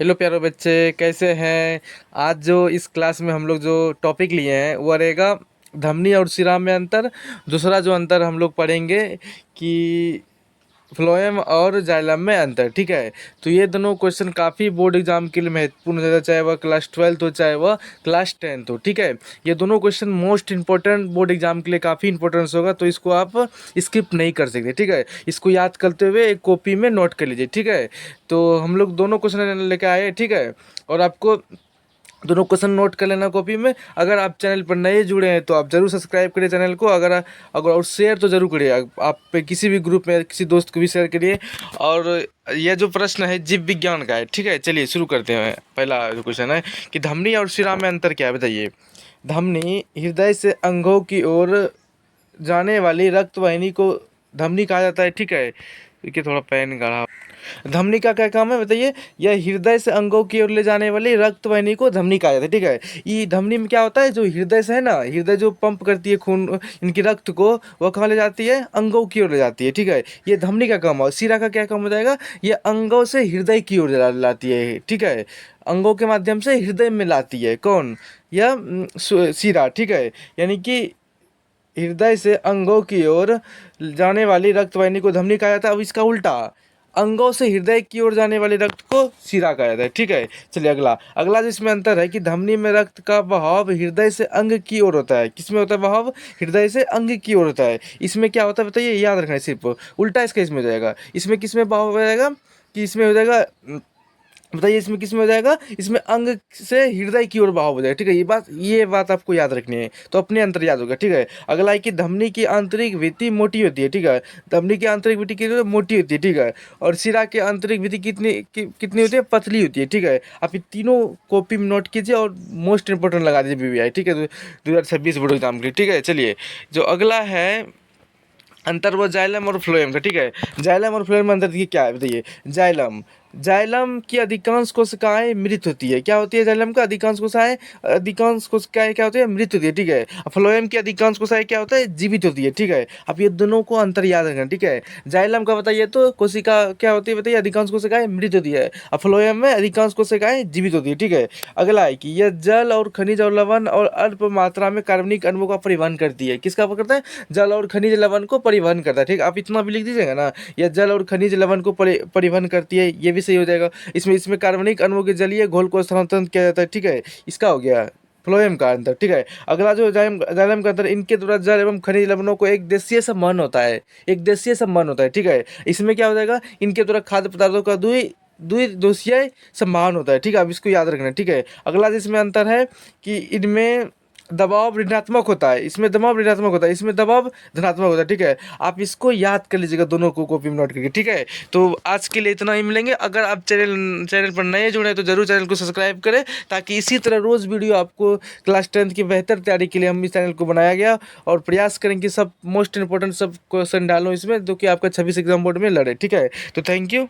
Hello प्यारे बच्चे, कैसे हैं। आज जो इस क्लास में हम लोग जो टॉपिक लिए हैं वो रहेगा धमनी और शिरा में अंतर। दूसरा जो अंतर हम लोग पढ़ेंगे कि फ्लोएम और जाइलम में अंतर। ठीक है, तो ये दोनों क्वेश्चन काफ़ी बोर्ड एग्जाम के लिए महत्वपूर्ण हो जाता है, चाहे वह क्लास 12 हो चाहे वह क्लास 10 हो। ठीक है, ये दोनों question most important board exam के लिए काफ़ी इंपॉर्टेंस होगा, तो इसको आप स्किप नहीं कर सकते। ठीक है, इसको याद करते हुए एक कॉपी में नोट कर लीजिए। ठीक है, तो हम लोग दोनों क्वेश्चन लेके आए। ठीक है, और आपको दोनों क्वेश्चन नोट कर लेना कॉपी में। अगर आप चैनल पर नए जुड़े हैं तो आप ज़रूर सब्सक्राइब करिए चैनल को। अगर अगर और शेयर तो ज़रूर करिए, आप पे किसी भी ग्रुप में किसी दोस्त को भी शेयर करिए। और यह जो प्रश्न है जीव विज्ञान का है। ठीक है, चलिए शुरू करते हैं। पहला जो क्वेश्चन है कि धमनी और शिरा में अंतर क्या है, बताइए। धमनी हृदय से अंगों की ओर जाने वाली रक्त वाहिनी को धमनी कहा जाता है। ठीक है, देखिए थोड़ा पेन गाढ़ा। धमनी का क्या काम है, बताइए। यह हृदय से अंगों की ओर ले जाने वाली रक्त वाहिनी को धमनी कहा जाता है। ठीक है, ये धमनी में क्या होता है, जो हृदय से है ना, हृदय जो पंप करती है खून इनकी रक्त को, वह कहाँ ले जाती है, अंगों की ओर ले जाती है। ठीक है, ये धमनी का काम है। शिरा का क्या काम हो जाएगा, ये अंगों से हृदय की ओर लाती है। ठीक है, अंगों के माध्यम से हृदय में लाती है। कौन, यह शिरा। ठीक है, यानी कि हृदय से अंगों की ओर जाने वाली रक्त वाहिनी को धमनी कहा जाता है। अब इसका उल्टा, अंगों से हृदय की ओर जाने वाले रक्त को शिरा कहा जाता है। ठीक है, चलिए अगला अगला जिसमें अंतर है कि धमनी में रक्त का बहाव हृदय से अंग की ओर होता है। किसमें होता है बहाव, हृदय से अंग की ओर होता है। इसमें क्या होता है बताइए, याद रखना है सिर्फ। उल्टा इसका इसमें हो जाएगा। इसमें किसमें बहाव हो जाएगा, कि इसमें हो जाएगा, बताइए इसमें किस में हो जाएगा, इसमें अंग से हृदय की ओर बहाव हो जाएगा। ठीक है, ये बात आपको याद रखनी है, तो अपने अंतर याद होगा। ठीक है, अगला है कि धमनी की आंतरिक भित्ति मोटी होती है। ठीक है, धमनी की आंतरिक भित्ति कितनी मोटी होती है। ठीक है, और शिरा की आंतरिक भित्ति कितनी होती है, पतली होती है। ठीक है, आप ये तीनों कॉपी में नोट कीजिए और मोस्ट इंपॉर्टेंट लगा दीजिए BBI। ठीक है, 2026 बोर्ड एग्जाम के लिए। ठीक है, चलिए जो अगला है अंतर वो जाइलम और फ्लोएम का। ठीक है, जाइलम और फ्लोएम में अंतर देखिए क्या है, बताइए। जाइलम की अधिकांश कोशिकाएं मृत होती है। क्या होती है, जाइलम का अधिकांश कोशिकाएं क्या होती है, मृत होती है। ठीक है, फ्लोएम की अधिकांश कोशिकाएं क्या होता है, जीवित होती है। ठीक है, अब ये दोनों को अंतर याद रखना। ठीक है, जाइलम का बताइए तो कोशिका क्या होती है, बताइए, अधिकांश कोशिकाएं मृत होती है, और फ्लोएम में अधिकांश कोशिकाएं जीवित होती है। ठीक है, अगला है कि यह जल और खनिज और लवण और अल्प मात्रा में कार्बनिक अणुओं का परिवहन करती है। किसका करता है, जल और खनिज लवण को परिवहन करता है। ठीक है, आप इतना भी लिख दीजिएगा ना, यह जल और खनिज लवण को परिवहन करती है, ये भी सही हो जाएगा। इसमें कार्बनिक अणुओं के जलीय घोल को स्थानांतरण किया जाता है। ठीक है, इसका हो गया फ्लोएम का अंतर। ठीक है, अगला जो जाइलम का अंतर, इनके द्वारा जल एवं खनिज लवणों को एक देशीय संबंध होता है। एक देशीय संबंध होता है। ठीक है, इसमें क्या हो जाएगा, इनके द्वारा खाद्य पदार्थों का द्विदेशीय संबंध होता है। ठीक है, अब इसको याद रखना है। ठीक है, अगला जिसमें अंतर है कि इनमें दबाव ऋणात्मक होता है, इसमें दबाव ऋणात्मक होता है, इसमें दबाव धनात्मक होता है। ठीक है, आप इसको याद कर लीजिएगा दोनों को कॉपी में नोट करके। ठीक है, तो आज के लिए इतना ही मिलेंगे। अगर आप चैनल पर नए जुड़े हैं तो जरूर चैनल को सब्सक्राइब करें, ताकि इसी तरह रोज़ वीडियो आपको क्लास 10 की बेहतर तैयारी के लिए हम इस चैनल को बनाया गया, और प्रयास करें कि सब मोस्ट इंपॉर्टेंट सब क्वेश्चन डालो इसमें, जो कि आपका 26 एग्जाम बोर्ड में लड़े। ठीक है, तो थैंक यू।